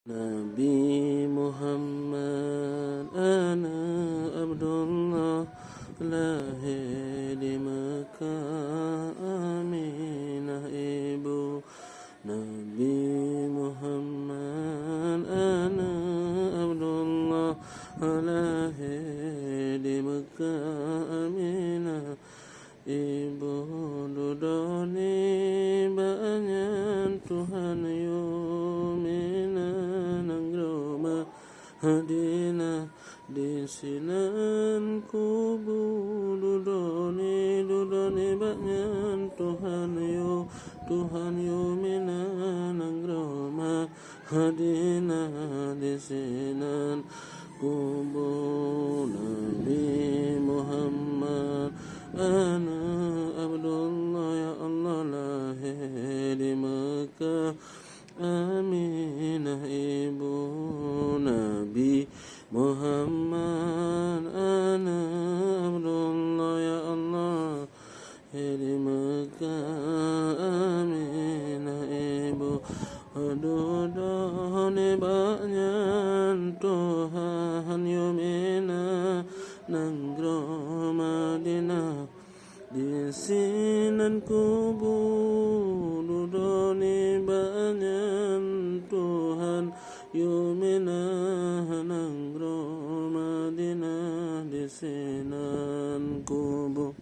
Nabi Muhammad, ana Abdullah, lahir di Mekah, Aminah ibu. Nabi Muhammad, ana Abdullah, lahir di Mekah, Aminah ibu. Dudoni banyak Tuhan yumina nangroma hadina di sinan kubu. Dudoni banyak Tuhan yumina nangroma hadina di sinan kubu. Nabi Muhammad, ana Abdullah, ya Allah, lahir di Mekah, Aminah ibu. Nabi Muhammad, ana Abdullah, ya Allah, lahir di Mekah, Aminah ibu. Dudoni banyak Tuhan yumina nanggro Madinah di sinan kubu. Dudoni banyak Tuhan yumina nanggro Madinah di sinan kubu.